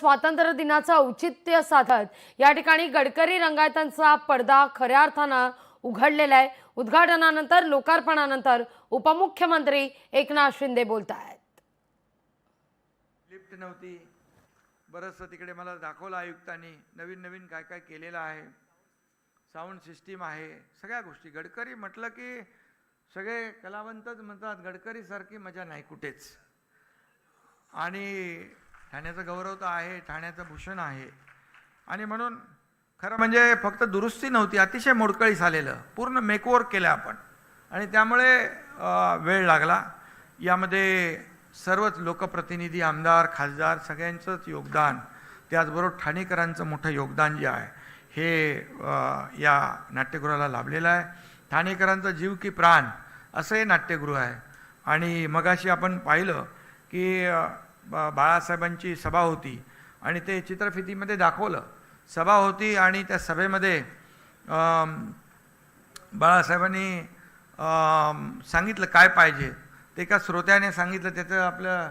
स्वातंत्र्य दिनाचं औचित्य साधत या ठिकाणी गडकरी रंगायतांचा पडदा खऱ्या अर्थानं उघडलेला आहे। उद्घाटनानंतर लोकार्पणानंतर उपमुख्यमंत्री एकनाथ शिंदे बोलतायत। लिफ्ट नव्हती, बरंचसं तिकडे मला दाखवलं आयुक्तांनी, नवीन नवीन काय काय केलेलं आहे, साऊंड सिस्टीम आहे, सगळ्या गोष्टी। गडकरी म्हटलं की सगळे कलावंतच म्हणतात गडकरी सारखी मजा नाही कुठेच। आणि ठाण्याचा गौरव तर आहे, ठाण्याचं भूषण आहे। आणि म्हणून खरं म्हणजे फक्त दुरुस्ती नव्हती, अतिशय मोडकळीस आलेलं, पूर्ण मेकओव्हर केलं आपण। आणि त्यामुळे वेळ लागला। यामध्ये सर्वच लोकप्रतिनिधी, आमदार, खासदार सगळ्यांचंच योगदान, त्याचबरोबर ठाणेकरांचं मोठं योगदान जे आहे हे या नाट्यगृहाला लाभलेलं आहे। ठाणेकरांचा जीव की प्राण असं हे नाट्यगृह आहे। आणि मगाशी आपण पाहिलं की बाळासाहेबांची सभा होती आणि ते चित्रफितीमध्ये दाखवलं। सभा होती आणि त्या सभेमध्ये बाळासाहेबांनी सांगितलं काय पाहिजे ते। एका श्रोत्याने सांगितलं, त्याचं आपलं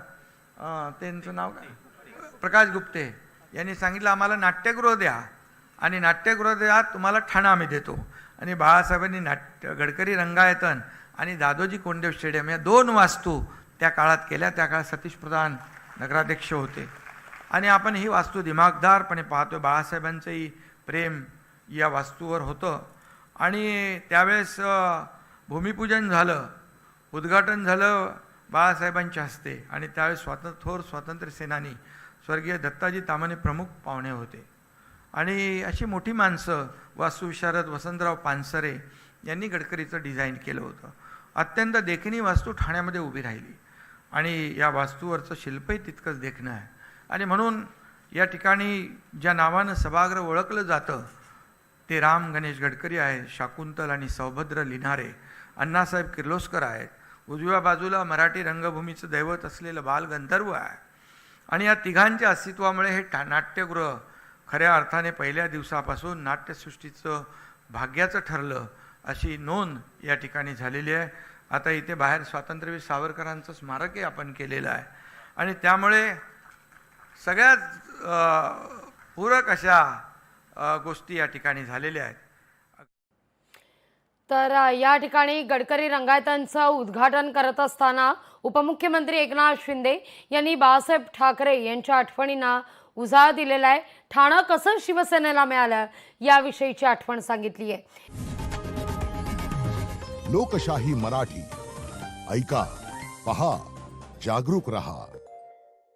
त्यांचं नाव काय, प्रकाश गुप्ते यांनी सांगितलं आम्हाला नाट्यगृह द्या आणि नाट्यगृह द्या, तुम्हाला ठाणा आम्ही देतो। आणि बाळासाहेबांनी गडकरी रंगायतन आणि दादोजी कोंडदेव स्टेडियम या दोन वास्तू त्या काळात केल्या। त्या काळात सतीश प्रधान नगराध्यक्ष होते आणि आपण ही वास्तू दिमागदारपणे पाहतो। बाळासाहेबांचंही प्रेम या वास्तूवर होतं। आणि त्यावेळेस भूमिपूजन झालं, उद्घाटन झालं बाळासाहेबांच्या हस्ते आणि त्यावेळेस थोर स्वातंत्र्य सेनानी स्वर्गीय दत्ताजी ताम्हाणे प्रमुख पाहुणे होते। आणि अशी मोठी माणसं, वास्तुविशारद वसंतराव पानसरे यांनी गडकरीचं डिझाईन केलं होतं। अत्यंत देखणी वास्तू ठाण्यामध्ये उभी राहिली आणि या वास्तूवरचं शिल्पही तितकंच देखणं आहे। आणि म्हणून या ठिकाणी ज्या नावानं सभागृह ओळखलं जातं ते राम गणेश गडकरी आहे, शाकुंतल आणि सौभद्र लिन्हारे, अण्णासाहेब किर्लोस्कर आहेत, उजव्या बाजूला मराठी रंगभूमीचं दैवत असलेलं बाल गंधर्व आहे। आणि या तिघांच्या अस्तित्वामुळे हे नाट्यगृह खऱ्या अर्थाने पहिल्या दिवसापासून नाट्यसृष्टीचं भाग्याचं ठरलं अशी नोंद या ठिकाणी झालेली आहे। आता इथे बाहेर स्वातंत्र्यवीर सावरकरांचं स्मारकही आपण केलेलं आहे आणि त्यामुळे सगळ्यात पूरक अशा गोष्टी या ठिकाणी झालेल्या आहेत। तर या ठिकाणी गडकरी रंगायतांचं उद्घाटन करत असताना उपमुख्यमंत्री एकनाथ शिंदे यांनी बाळासाहेब ठाकरे यांच्या आठवणींना उजाळा दिलेला आहे। ठाणं कसं शिवसेनेला मिळालं याविषयीची आठवण सांगितली आहे। लोकशाही मराठी ऐका, पहा, जागरूक रहा।